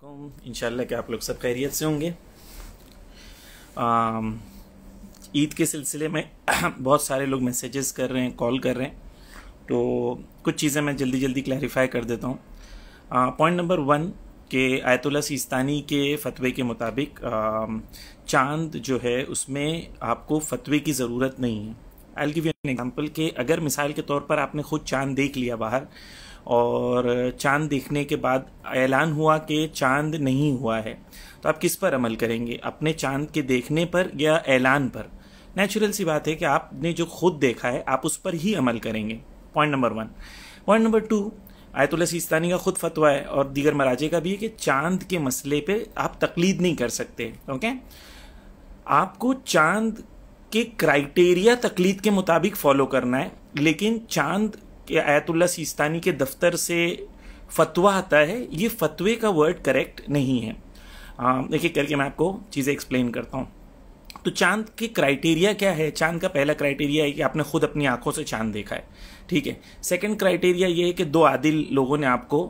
इंशाल्लाह कि आप लोग सब खैरियत से होंगे। ईद के सिलसिले में बहुत सारे लोग मैसेजेस कर रहे हैं, कॉल कर रहे हैं, तो कुछ चीज़ें मैं जल्दी जल्दी क्लैरिफाई कर देता हूँ। पॉइंट नंबर 1 के आयतुल्ला सिस्तानी के फतवे के मुताबिक चांद जो है उसमें आपको फतवे की ज़रूरत नहीं है। I will give you an example कि अगर मिसाल के तौर पर आपने खुद चांद देख लिया बाहर और चांद देखने के बाद ऐलान हुआ कि चांद नहीं हुआ है, तो आप किस पर अमल करेंगे? अपने चांद के देखने पर या ऐलान पर? नेचुरल सी बात है कि आपने जो खुद देखा है आप उस पर ही अमल करेंगे। Point number 1। Point number 2, ayatollah Sistani का खुद फतवा है और दीगर मराजे का भी है कि चांद के मसले पे आप तकलीद नहीं कर सकते। ओके, आपको चांद के क्राइटेरिया तकलीद के मुताबिक फॉलो करना है, लेकिन चांद के आयतुल्ला सिस्तानी के दफ्तर से फतवा आता है, ये फतवे का वर्ड करेक्ट नहीं है। देखिए करके मैं आपको चीज़ें एक्सप्लेन करता हूँ। तो चांद के क्राइटेरिया क्या है? चांद का पहला क्राइटेरिया है कि आपने खुद अपनी आंखों से चांद देखा है, ठीक है। सेकंड क्राइटेरिया ये है कि 2 आदिल लोगों ने आपको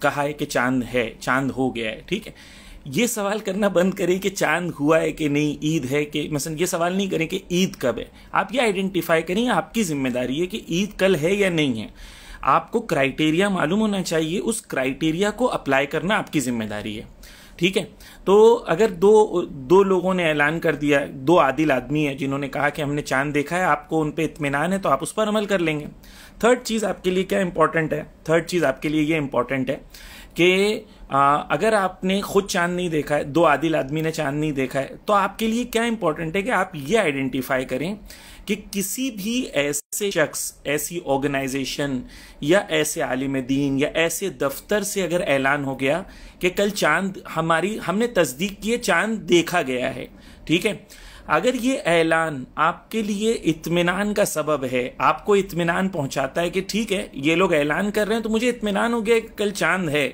कहा है कि चांद है, चांद हो गया है, ठीक है। ये सवाल करना बंद करें कि चांद हुआ है कि नहीं, ईद है कि, मसलन ये सवाल नहीं करें कि ईद कब है। आप ये आइडेंटिफाई करें, आपकी जिम्मेदारी है कि ईद कल है या नहीं है। आपको क्राइटेरिया मालूम होना चाहिए, उस क्राइटेरिया को अप्लाई करना आपकी जिम्मेदारी है, ठीक है। तो अगर दो लोगों ने ऐलान कर दिया, 2 आदिल आदमी है जिन्होंने कहा कि हमने चांद देखा है, आपको उन पे इत्मीनान है, तो आप उस पर अमल कर लेंगे। थर्ड चीज़ आपके लिए क्या इंपॉर्टेंट है? थर्ड चीज़ आपके लिए ये इंपॉर्टेंट है कि अगर आपने खुद चांद नहीं देखा है, 2 आदिल आदमी ने चांद नहीं देखा है, तो आपके लिए क्या इंपॉर्टेंट है कि आप ये आइडेंटिफाई करें कि किसी भी ऐसे शख्स, ऐसी ऑर्गेनाइजेशन या ऐसे आलिम दीन या ऐसे दफ्तर से अगर ऐलान हो गया कि कल चांद हमने तस्दीक की है, चांद देखा गया है, ठीक है। अगर ये ऐलान आपके लिए इत्मीनान का सबब है, आपको इत्मीनान पहुंचाता है कि ठीक है ये लोग ऐलान कर रहे हैं तो मुझे इत्मीनान हो गया कि कल चांद है,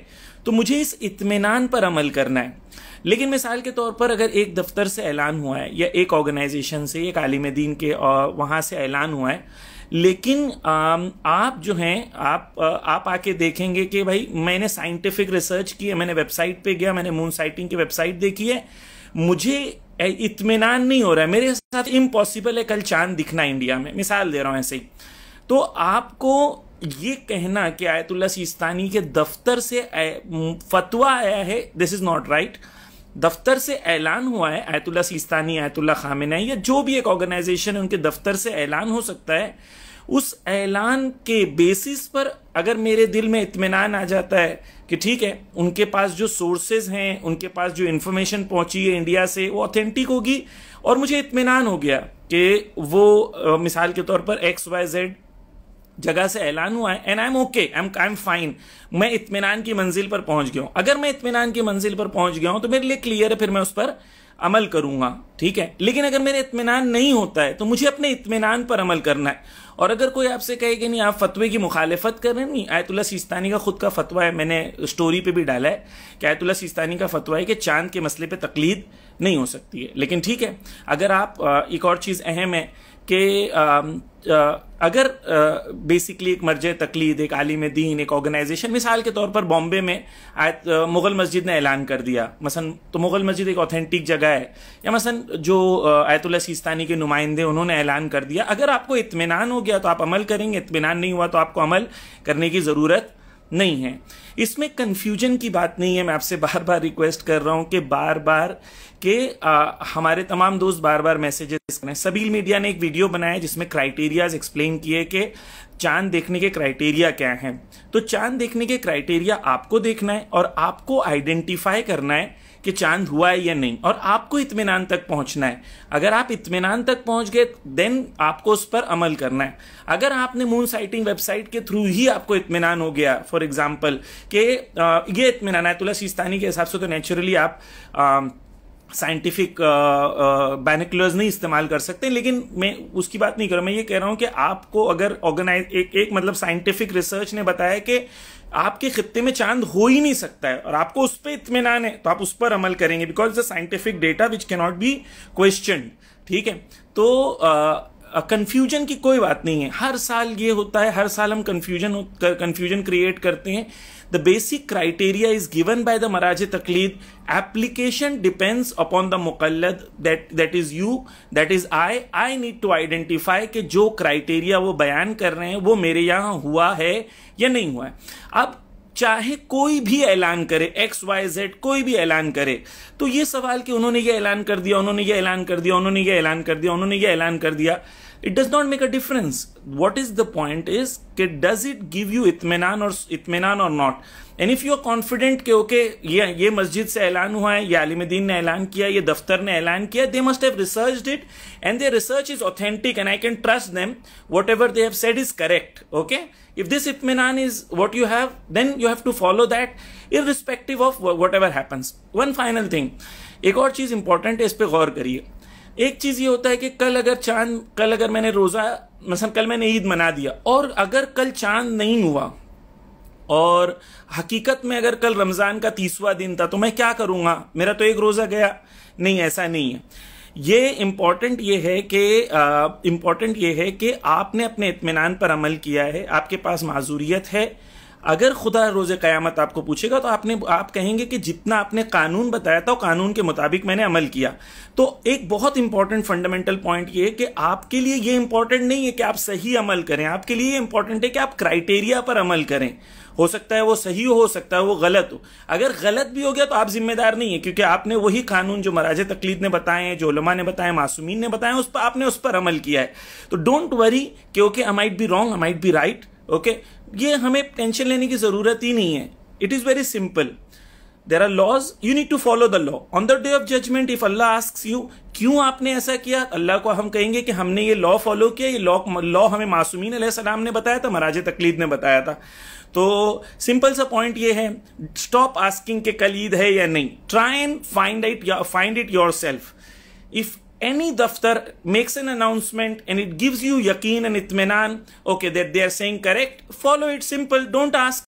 तो मुझे इस इत्मीनान पर अमल करना है। लेकिन मिसाल के तौर पर अगर एक दफ्तर से ऐलान हुआ है या एक ऑर्गेनाइजेशन से, एक आलिम दीन के वहां से ऐलान हुआ है, लेकिन आप जो हैं आप आके देखेंगे कि भाई मैंने साइंटिफिक रिसर्च की है, मैंने वेबसाइट पे गया, मैंने मून साइटिंग की वेबसाइट देखी है, मुझे इत्मीनान नहीं हो रहा है, मेरे साथ इम्पॉसिबल है कल चांद दिखना इंडिया में, मिसाल दे रहा हूं ऐसे ही। तो आपको ये कहना कि आयतुल्ला सिस्तानी के दफ्तर से फतवा आया है, दिस इज नॉट राइट। दफ्तर से ऐलान हुआ है, आयतुल्ला सिस्तानी, आयतुल्ला खामेनी या जो भी एक ऑर्गेनाइजेशन है उनके दफ्तर से ऐलान हो सकता है। उस ऐलान के बेसिस पर अगर मेरे दिल में इत्मीनान आ जाता है कि ठीक है उनके पास जो सोर्सेज हैं, उनके पास जो इंफॉर्मेशन पहुंची है इंडिया से वो ऑथेंटिक होगी, और मुझे इत्मीनान हो गया कि वो मिसाल के तौर पर XYZ जगह से ऐलान हुआ है, and I am okay, I am fine, मैं इत्मीनान की मंजिल पर पहुंच गया हूं। अगर मैं इत्मीनान की मंजिल पर पहुंच गया हूं तो मेरे लिए क्लियर है, फिर मैं उस पर अमल करूंगा, ठीक है। लेकिन अगर मेरे इत्मीनान नहीं होता है तो मुझे अपने इत्मीनान पर अमल करना है। और अगर कोई आपसे कहे कि नहीं आप फतवे की मुखालिफत कर रहे हैं, नहीं, आयतुल्ला सिस्तानी का खुद का फतवा है, मैंने स्टोरी पे भी डाला है कि आयतुल्ला सिस्तानी का फतवा है कि चांद के मसले पे तकलीद नहीं हो सकती है। लेकिन ठीक है, अगर आप एक और चीज़ अहम है कि अगर बेसिकली एक मर्जे तकलीद, एक आलिम दीन, एक ऑर्गेनाइजेशन, मिसाल के तौर पर बॉम्बे में मुगल मस्जिद ने ऐलान कर दिया मसलन, तो मुगल मस्जिद एक ऑथेंटिक जगह है, या मसलन जो आयतुल्ला सिस्तानी के नुमाइंदे उन्होंने ऐलान कर दिया, अगर आपको इत्मीनान हो गया तो आप अमल करेंगे, इत्मीनान नहीं हुआ तो आपको अमल करने की ज़रूरत नहीं है। इसमें कंफ्यूजन की बात नहीं है। मैं आपसे बार बार रिक्वेस्ट कर रहा हूं कि बार बार कि हमारे तमाम दोस्त बार बार मैसेजेस करें। सबील मीडिया ने एक वीडियो बनाया जिसमें क्राइटेरियाज एक्सप्लेन किए कि चांद देखने के क्राइटेरिया क्या हैं। तो चांद देखने के क्राइटेरिया आपको देखना है और आपको आइडेंटिफाई करना है कि चांद हुआ है या नहीं, और आपको इत्मीनान तक पहुंचना है। अगर आप इत्मीनान तक पहुंच गए देन आपको उस पर अमल करना है। अगर आपने मून साइटिंग वेबसाइट के थ्रू ही आपको इत्मीनान हो गया, फॉर एग्जांपल कि ये इत्मीनान आयतुल्ला सिस्तानी के हिसाब से, तो नेचुरली आप साइंटिफिक बाइनोक्युलर्स नहीं इस्तेमाल कर सकते, लेकिन मैं उसकी बात नहीं कर रहा। मैं ये कह रहा हूं कि आपको अगर एक मतलब साइंटिफिक रिसर्च ने बताया कि आपके खित्ते में चांद हो ही नहीं सकता है और आपको उस पर इत्मीनान है, तो आप उस पर अमल करेंगे, because the scientific data which can not be question, ठीक है। तो कंफ्यूजन की कोई बात नहीं है, हर साल ये होता है, हर साल हम कंफ्यूजन क्रिएट करते हैं. The basic criteria is given by the मराज तकलीद. एप्लीकेशन डिपेंड्स अपॉन द मुकल्लद, that is you, that is I need to identify कि जो क्राइटेरिया वो बयान कर रहे हैं वो मेरे यहाँ हुआ है या नहीं हुआ है. अब चाहे कोई भी ऐलान करे, XYZ कोई भी ऐलान करे, तो ये सवाल कि उन्होंने ये ऐलान कर दिया, उन्होंने ये ऐलान कर दिया, उन्होंने ये ऐलान कर दिया, उन्होंने ये ऐलान कर दिया, it does not make a difference. What is the point is कि डज इट गिव यू इत्मीनान और not. And if you are confident कि ओके ये मस्जिद से ऐलान हुआ है, ये आलिम दीन ने ऐलान किया, ये दफ्तर ने ऐलान किया, they must have researched it and their research is authentic and I can trust them. Whatever they have said is correct. Okay, if this itminan is what you have, then you have to follow that irrespective of whatever happens. One final thing, एक और चीज important है, इस पे गौर करिए. एक चीज ये होता है कि कल अगर मैंने रोजा, मसलन कल मैंने ईद मना दिया, और अगर कल चांद नहीं हुआ और हकीकत में अगर कल रमजान का 30वां दिन था, तो मैं क्या करूंगा, मेरा तो एक रोजा गया. नहीं, ऐसा नहीं है. ये इंपॉर्टेंट ये है कि आपने अपने इत्मीनान पर अमल किया है, आपके पास माजूरियत है. अगर खुदा रोज़े क़यामत आपको पूछेगा तो आप कहेंगे कि जितना आपने कानून बताया था, कानून के मुताबिक मैंने अमल किया. तो एक बहुत इंपॉर्टेंट फंडामेंटल पॉइंट ये है कि आपके लिए ये इंपॉर्टेंट नहीं है कि आप सही अमल करें, आपके लिए इंपॉर्टेंट है कि आप क्राइटेरिया पर अमल करें. हो सकता है वो सही हो सकता है वो गलत हो. अगर गलत भी हो गया तो आप जिम्मेदार नहीं है, क्योंकि आपने वही कानून जो मराज तकलीद ने बताए हैं, जो उलमा ने बताए, मासूमीन ने बताए, आपने उस पर अमल किया है. तो डोंट वरी कि okay I might be wrong, I might be right. Okay, ये हमें टेंशन लेने की जरूरत ही नहीं है. It is very simple. There are laws, you need to follow the law. On the day of judgment, if Allah asks you, क्यों आपने ऐसा किया, अल्लाह को हम कहेंगे कि हमने ये लॉ फॉलो किया, ये लॉ हमें मासूमीन अलैहिस्सलाम ने बताया था, मराज तकलीद ने बताया था. तो सिंपल सा पॉइंट ये है, स्टॉप आस्किंग के कल ईद है या नहीं. Try and find it yourself. If any daftar makes an announcement and it gives you yaqeen and itminan, okay, that they are saying correct, follow it. Simple. Don't ask